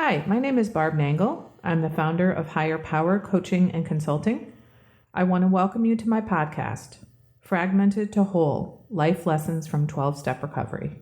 Hi, my name is Barb Mangle. I'm the founder of Higher Power Coaching and Consulting. I want to welcome you to my podcast, Fragmented to Whole, Life Lessons from 12-Step Recovery.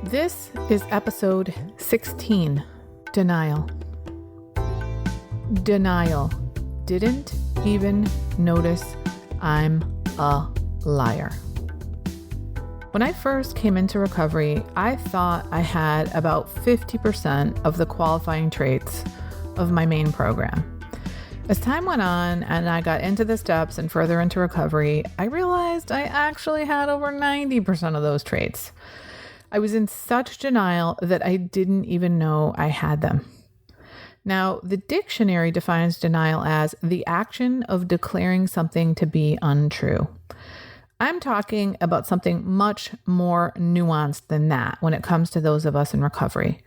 This is episode 16, Denial. Denial. Didn't even notice I'm a liar. When I first came into recovery, I thought I had about 50% of the qualifying traits of my main program. As time went on and I got into the steps and further into recovery, I realized I actually had over 90% of those traits. I was in such denial that I didn't even know I had them. Now, the dictionary defines denial as the action of declaring something to be untrue. I'm talking about something much more nuanced than that when it comes to those of us in recovery.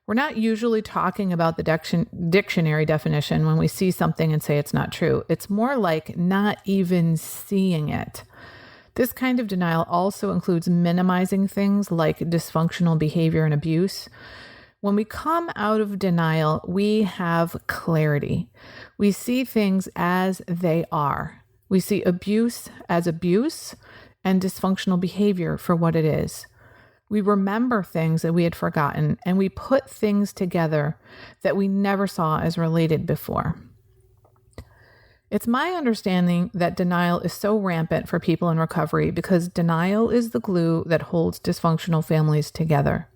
We're not usually talking about the dictionary definition when we see something and say it's not true. It's more like not even seeing it. This kind of denial also includes minimizing things like dysfunctional behavior and abuse. When we come out of denial, we have clarity. We see things as they are. We see abuse as abuse and dysfunctional behavior for what it is. We remember things that we had forgotten, and we put things together that we never saw as related before. It's my understanding that denial is so rampant for people in recovery because denial is the glue that holds dysfunctional families together.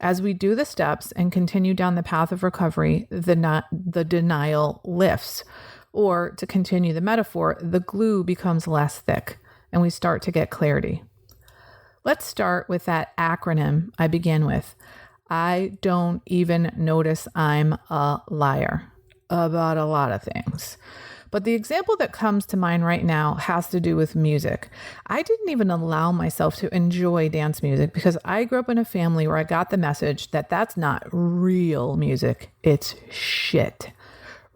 As we do the steps and continue down the path of recovery, the denial lifts. Or, to continue the metaphor, the glue becomes less thick and we start to get clarity. Let's start with that acronym I began with. I don't even notice I'm a liar about a lot of things. But the example that comes to mind right now has to do with music. I didn't even allow myself to enjoy dance music because I grew up in a family where I got the message that that's not real music, it's shit.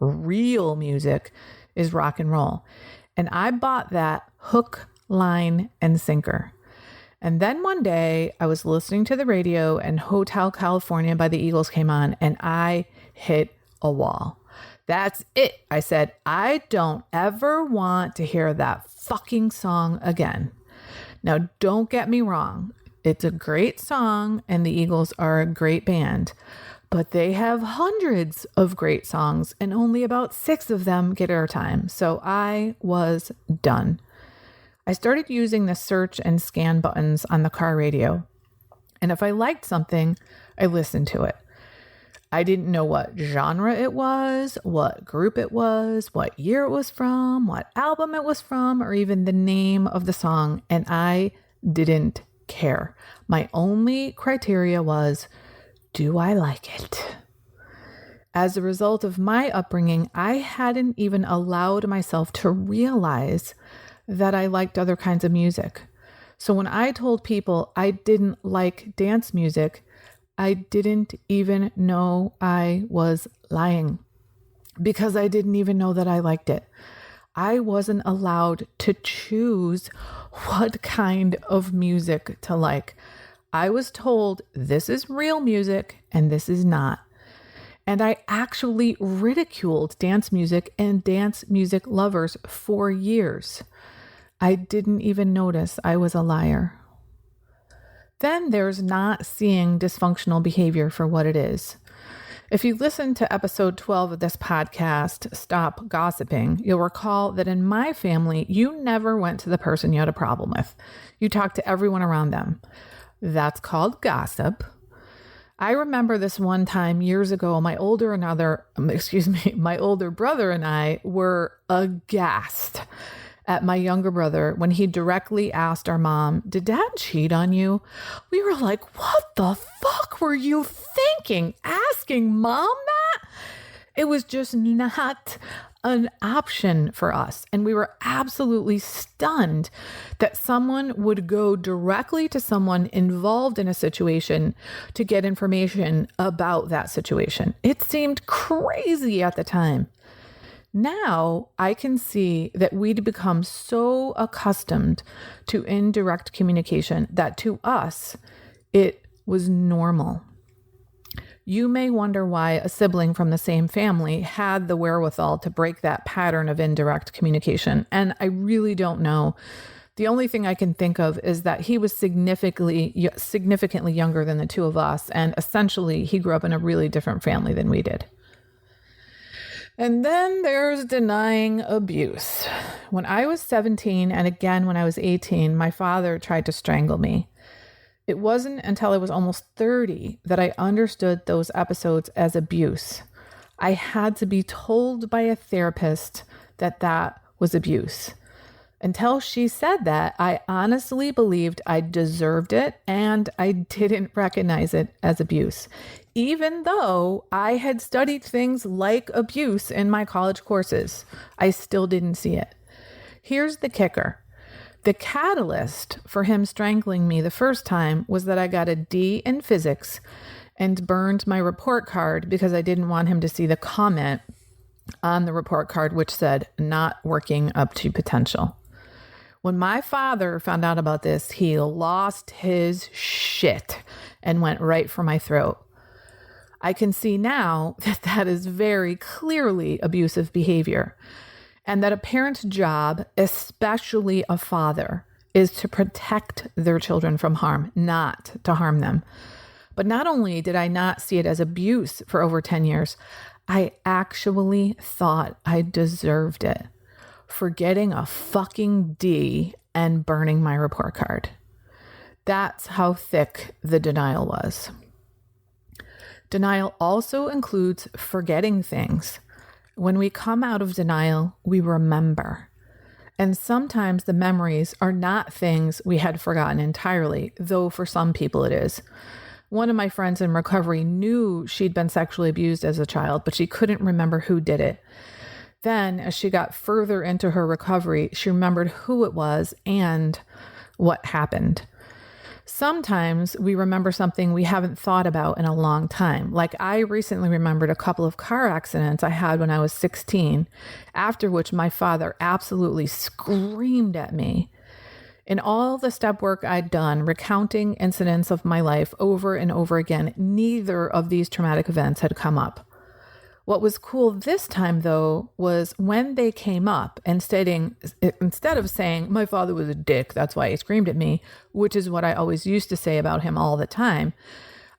Real music is rock and roll. And I bought that hook, line, and sinker. And then one day I was listening to the radio and Hotel California by the Eagles came on and I hit a wall. That's it. I said, I don't ever want to hear that fucking song again. Now, don't get me wrong. It's a great song and the Eagles are a great band. But they have hundreds of great songs and only about 6 of them get airtime. So I was done. I started using the search and scan buttons on the car radio. And if I liked something, I listened to it. I didn't know what genre it was, what group it was, what year it was from, what album it was from, or even the name of the song. And I didn't care. My only criteria was, do I like it? As a result of my upbringing, I hadn't even allowed myself to realize that I liked other kinds of music. So when I told people I didn't like dance music, I didn't even know I was lying because I didn't even know that I liked it. I wasn't allowed to choose what kind of music to like. I was told this is real music and this is not. And I actually ridiculed dance music and dance music lovers for years. I didn't even notice I was a liar. Then there's not seeing dysfunctional behavior for what it is. If you listen to episode 12 of this podcast, Stop Gossiping, you'll recall that in my family, you never went to the person you had a problem with. You talked to everyone around them. That's called gossip. I remember this one time years ago, my older brother and I were aghast at my younger brother when he directly asked our mom, "Did Dad cheat on you?" We were like, what the fuck were you thinking? Asking Mom that? It was just not an option for us. And we were absolutely stunned that someone would go directly to someone involved in a situation to get information about that situation. It seemed crazy at the time. Now I can see that we'd become so accustomed to indirect communication that to us, it was normal. You may wonder why a sibling from the same family had the wherewithal to break that pattern of indirect communication, and I really don't know. The only thing I can think of is that he was significantly younger than the two of us, and essentially he grew up in a really different family than we did. And then there's denying abuse. When I was 17 and again when I was 18, my father tried to strangle me. It wasn't until I was almost 30 that I understood those episodes as abuse. I had to be told by a therapist that that was abuse. Until she said that, I honestly believed I deserved it and I didn't recognize it as abuse, even though I had studied things like abuse in my college courses. I still didn't see it. Here's the kicker. The catalyst for him strangling me the first time was that I got a D in physics and burned my report card because I didn't want him to see the comment on the report card which said, "Not working up to potential." When my father found out about this, he lost his shit and went right for my throat. I can see now that that is very clearly abusive behavior, and that a parent's job, especially a father, is to protect their children from harm, not to harm them. But not only did I not see it as abuse for over 10 years, I actually thought I deserved it for getting a fucking D and burning my report card. That's how thick the denial was. Denial also includes forgetting things. When we come out of denial, we remember. And sometimes the memories are not things we had forgotten entirely, though for some people it is. One of my friends in recovery knew she'd been sexually abused as a child, but she couldn't remember who did it. Then, as she got further into her recovery, she remembered who it was and what happened. Sometimes we remember something we haven't thought about in a long time. Like I recently remembered a couple of car accidents I had when I was 16, after which my father absolutely screamed at me. In all the step work I'd done, recounting incidents of my life over and over again, neither of these traumatic events had come up. What was cool this time, though, was when they came up and instead of saying, "My father was a dick, that's why he screamed at me," which is what I always used to say about him all the time,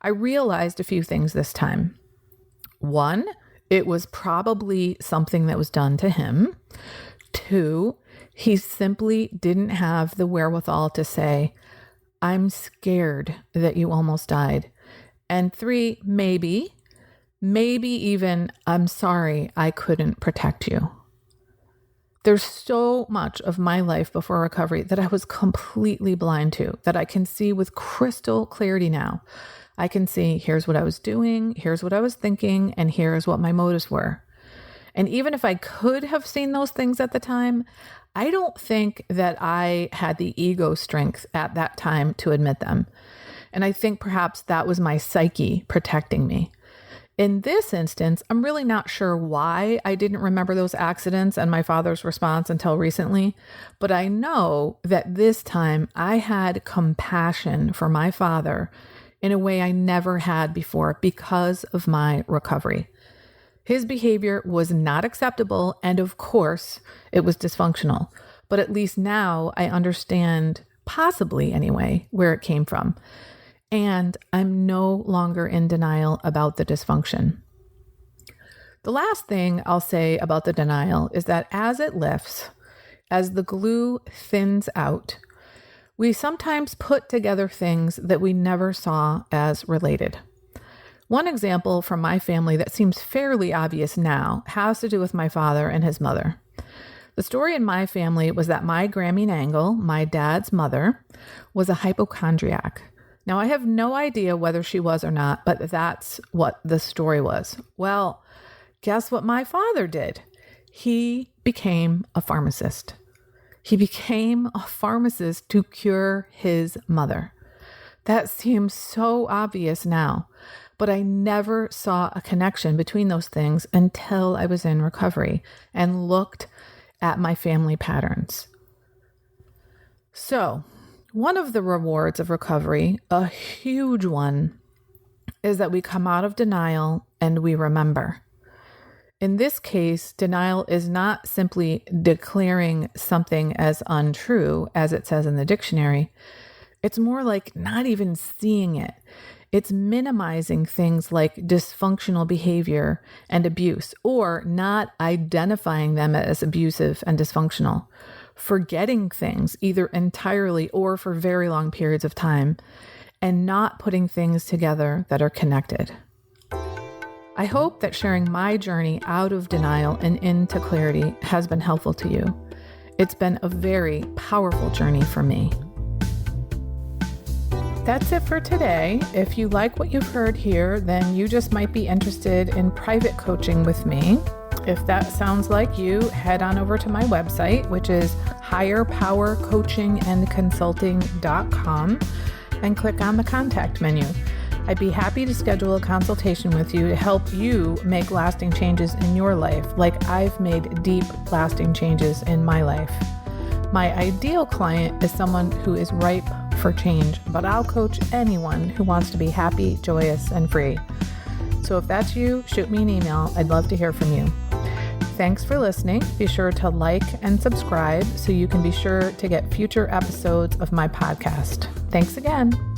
I realized a few things this time. One, it was probably something that was done to him. Two, he simply didn't have the wherewithal to say, "I'm scared that you almost died." And three, maybe even, "I'm sorry I couldn't protect you." There's so much of my life before recovery that I was completely blind to, that I can see with crystal clarity now. I can see, here's what I was doing, here's what I was thinking, and here's what my motives were. And even if I could have seen those things at the time, I don't think that I had the ego strength at that time to admit them. And I think perhaps that was my psyche protecting me. In this instance, I'm really not sure why I didn't remember those accidents and my father's response until recently, but I know that this time I had compassion for my father in a way I never had before because of my recovery. His behavior was not acceptable, and of course, it was dysfunctional, but at least now I understand, possibly anyway, where it came from. And I'm no longer in denial about the dysfunction. The last thing I'll say about the denial is that as it lifts, as the glue thins out, we sometimes put together things that we never saw as related. One example from my family that seems fairly obvious now has to do with my father and his mother. The story in my family was that my Grammy Nangle, my dad's mother, was a hypochondriac. Now, I have no idea whether she was or not, but that's what the story was. Well, guess what my father did? He became a pharmacist. He became a pharmacist to cure his mother. That seems so obvious now, but I never saw a connection between those things until I was in recovery and looked at my family patterns. So, One of the rewards of recovery, a huge one, is that we come out of denial and we remember. In this case, denial is not simply declaring something as untrue, as it says in the dictionary. It's more like not even seeing it. It's minimizing things like dysfunctional behavior and abuse, or not identifying them as abusive and dysfunctional, forgetting things either entirely or for very long periods of time, and not putting things together that are connected. I hope that sharing my journey out of denial and into clarity has been helpful to you. It's been a very powerful journey for me. That's it for today. If you like what you've heard here, then you just might be interested in private coaching with me. If that sounds like you, head on over to my website, which is higherpowercoachingandconsulting.com, and click on the contact menu. I'd be happy to schedule a consultation with you to help you make lasting changes in your life, like I've made deep, lasting changes in my life. My ideal client is someone who is ripe for change, but I'll coach anyone who wants to be happy, joyous, and free. So if that's you, shoot me an email. I'd love to hear from you. Thanks for listening. Be sure to like and subscribe so you can be sure to get future episodes of my podcast. Thanks again.